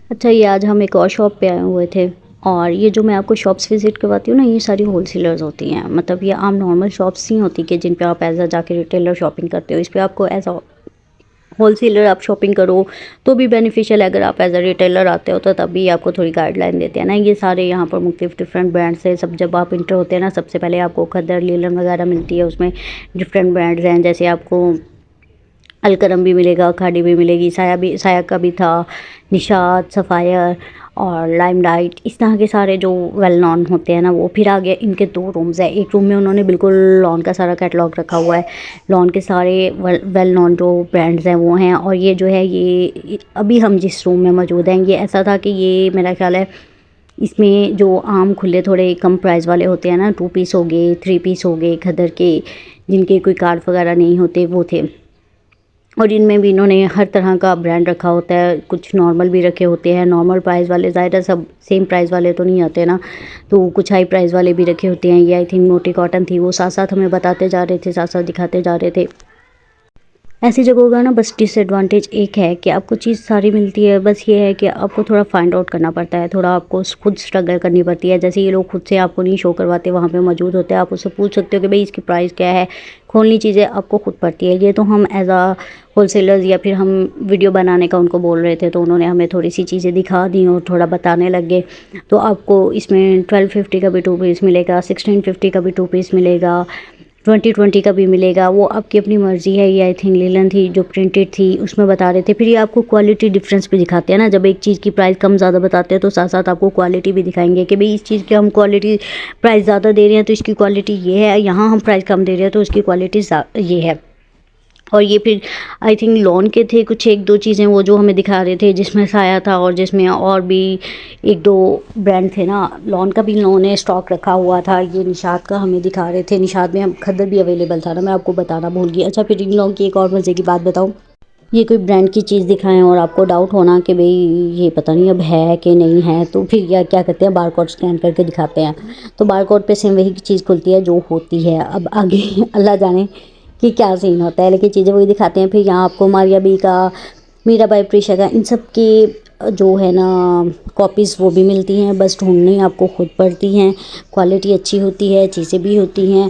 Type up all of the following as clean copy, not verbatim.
अच्छा, ये आज हम एक और शॉप पे आए हुए थे और ये जो मैं आपको शॉप्स विज़िट करवाती हूँ ना, ये सारी होलसेलर्स होती हैं। मतलब ये आम नॉर्मल शॉप्स नहीं होती कि जिन पे आप एज़ अ जाके रिटेलर शॉपिंग करते हो। इस पे आपको एज़ अ होलसेलर आप शॉपिंग करो तो भी बेनिफिशियल है। अगर आप एज़ अ रिटेलर आते हो तो तब भी आपको थोड़ी गाइडलाइन देते हैं ना। ये सारे यहाँ पर मुख्तलिफ डिफरेंट ब्रांड्स हैं। सब जब आप इंटर होते हैं ना, सबसे पहले आपको खद्दर, लीलन वगैरह मिलती है। उसमें डिफरेंट ब्रांड्स हैं, जैसे आपको अलकरम भी मिलेगा, खाड़ी भी मिलेगी, साया का भी था, निशात, सफ़ायर और लाइमलाइट, इस तरह के सारे जो वेल नॉन होते हैं ना वो। फिर आगे इनके 2 रूम्स हैं। एक रूम में उन्होंने बिल्कुल लॉन का सारा कैटलॉग रखा हुआ है। लॉन के सारे वेल नॉन जो ब्रांड्स हैं वो हैं। और ये जो है, ये अभी हम जिस रूम में मौजूद हैं, ये ऐसा था कि ये मेरा ख्याल है इसमें जो आम खुले थोड़े कम प्राइस वाले होते हैं ना, 2 पीस हो गए, 3 पीस हो गए खद्दर के, जिनके कोई कार्ड वगैरह नहीं होते, वो थे। और इनमें भी इन्होंने हर तरह का ब्रांड रखा होता है। कुछ नॉर्मल भी रखे होते हैं, नॉर्मल प्राइस वाले। ज़ाहिर सब सेम प्राइस वाले तो नहीं आते ना, तो कुछ हाई प्राइस वाले भी रखे होते हैं। ये आई थिंक मोटी कॉटन थी, वो साथ साथ हमें बताते जा रहे थे, साथ साथ दिखाते जा रहे थे। ऐसी जगहों का ना बस डिसएडवांटेज एक है कि आपको चीज़ सारी मिलती है, बस ये है कि आपको थोड़ा फाइंड आउट करना पड़ता है, थोड़ा आपको खुद स्ट्रगल करनी पड़ती है। जैसे ये लोग खुद से आपको नहीं शो करवाते, वहाँ पे मौजूद होते हैं, आप उससे पूछ सकते हो कि भाई इसकी प्राइस क्या है। खोलनी चीज़ें आपको खुद पड़ती है। ये तो हम एज आ होलसेलर्स या फिर हम वीडियो बनाने का उनको बोल रहे थे, तो उन्होंने हमें थोड़ी सी चीज़ें दिखा दी और थोड़ा बताने लग गए। तो आपको इसमें 1250 का भी 2 पीस मिलेगा, 1650 का भी 2 पीस मिलेगा, 2020 का भी मिलेगा। वो आपकी अपनी मर्ज़ी है। ये आई थिंक लीलन थी जो प्रिंटेड थी, उसमें बता रहे थे। फिर ये आपको क्वालिटी डिफरेंस भी दिखाते हैं ना, जब एक चीज़ की प्राइस कम ज़्यादा बताते हैं तो साथ साथ आपको क्वालिटी भी दिखाएंगे कि भाई इस चीज़ की हम क्वालिटी प्राइस ज़्यादा दे रहे हैं तो इसकी क्वालिटी ये है, यहाँ हम प्राइस कम दे रहे हैं तो इसकी क्वालिटी ये है। और ये फिर आई थिंक लॉन के थे कुछ 1-2 चीज़ें वो जो हमें दिखा रहे थे, जिसमें साया था और जिसमें और भी 1-2 ब्रांड थे ना। लॉन का भी इन्होंने स्टॉक रखा हुआ था। ये निशात का हमें दिखा रहे थे, निशात में हम खद्दर भी अवेलेबल था ना, मैं आपको बताना भूल गई। अच्छा, फिर इन लोगों की एक और मज़े की बात बताऊँ। ये कोई ब्रांड की चीज़ दिखाएं और आपको डाउट होना कि भाई ये पता नहीं अब है कि नहीं है, तो फिर या क्या करते हैं, बारकोड स्कैन करके दिखाते हैं। तो बारकोड पे सेम वही चीज़ खुलती है जो होती है। अब आगे अल्लाह जाने कि क्या सीन होता है, लेकिन चीज़ें वही दिखाते हैं। फिर यहाँ आपको मारिया बी का, मीराबाई प्रीशा का, इन सब की जो है ना कॉपीज़ वो भी मिलती हैं। बस ढूंढनी आपको खुद पड़ती हैं। क्वालिटी अच्छी होती है, चीज़ें भी होती हैं।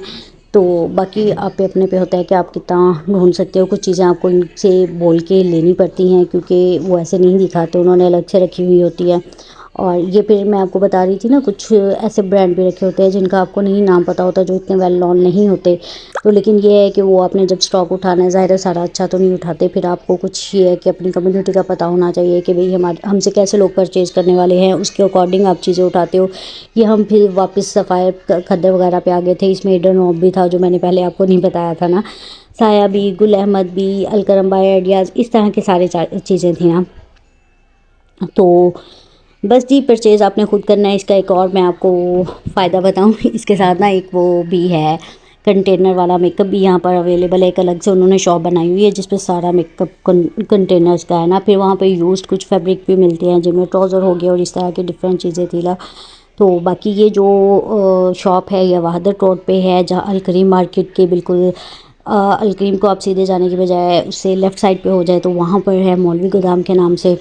तो बाकी आप पे अपने पे होता है कि आप कितना ढूंढ सकते हो। कुछ चीज़ें आपको इनसे बोल के लेनी पड़ती हैं क्योंकि वो ऐसे नहीं दिखाते, उन्होंने अलग से रखी हुई होती है। और ये फिर मैं आपको बता रही थी ना, कुछ ऐसे ब्रांड भी रखे होते हैं जिनका आपको नहीं नाम पता होता, जो इतने वेल नॉन नहीं होते। तो लेकिन ये है कि वो आपने जब स्टॉक उठाना है, ज़ाहिर है सारा अच्छा तो नहीं उठाते। फिर आपको कुछ ये है कि अपनी कम्युनिटी का पता होना चाहिए कि भाई हमारे हमसे कैसे लोग परचेज़ करने वाले हैं, उसके अकॉर्डिंग आप चीज़ें उठाते हो। ये हम फिर वापस सफ़ायर खद्दर वगैरह पे आ गए थे। इसमें ईडन ऑफ भी था जो मैंने पहले आपको नहीं बताया था ना। साया भी, गुल अहमद भी, अलकरम बाय आइडियाज़, इस तरह के सारे चीज़ें थी ना। तो बस जी, परचेज़ आपने खुद करना है। इसका एक और मैं आपको फ़ायदा बताऊँ, इसके साथ ना एक वो भी है, कंटेनर वाला मेकअप भी यहाँ पर अवेलेबल है। एक अलग से उन्होंने शॉप बनाई हुई है जिस पे सारा मेकअप कंटेनर्स का है ना। फिर वहाँ पे यूज्ड कुछ फैब्रिक भी मिलते हैं, जिनमें ट्राउज़र हो गया और इस तरह की डिफरेंट चीज़ें थी ला। तो बाकी ये जो शॉप है ये वहादत रोड पे है, जहाँ अलकरीम मार्केट के बिल्कुल अलकरीम को आप सीधे जाने की बजाय उससे लेफ़्ट साइड पे हो जाए तो वहाँ पर है, मौलवी गोदाम के नाम से,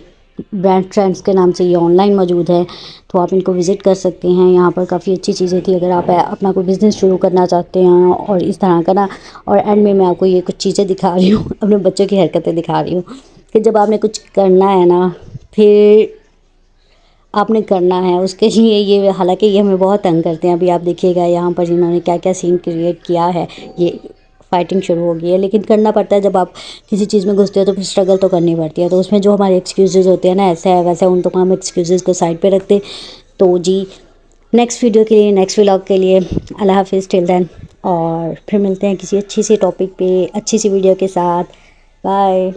ब्रांड ट्रेंड्स के नाम से ये ऑनलाइन मौजूद है। तो आप इनको विज़िट कर सकते हैं। यहाँ पर काफ़ी अच्छी चीज़ें थी अगर आप अपना कोई बिज़नेस शुरू करना चाहते हैं और इस तरह का ना। और एंड में मैं आपको ये कुछ चीज़ें दिखा रही हूँ, अपने बच्चों की हरकतें दिखा रही हूँ कि जब आपने कुछ करना है ना, फिर आपने करना है उसके लिए। ये हालांकि ये हमें बहुत तंग करते हैं। अभी आप देखिएगा यहाँ पर इन्होंने क्या क्या सीन क्रिएट किया है। ये फाइटिंग शुरू हो गई है, लेकिन करना पड़ता है। जब आप किसी चीज़ में घुसते हो तो फिर स्ट्रगल तो करनी पड़ती है। तो उसमें जो हमारे एक्सक्यूज़ेज़ होते हैं ना, ऐसा है वैसा, उन तो हम एक्सक्यूज़ेज़ को साइड पे रखते। तो जी, नेक्स्ट वीडियो के लिए, नेक्स्ट व्लॉग के लिए अल्लाह हाफिज़ टिल देन। और फिर मिलते हैं किसी अच्छी सी टॉपिक पे, अच्छी सी वीडियो के साथ। बाय।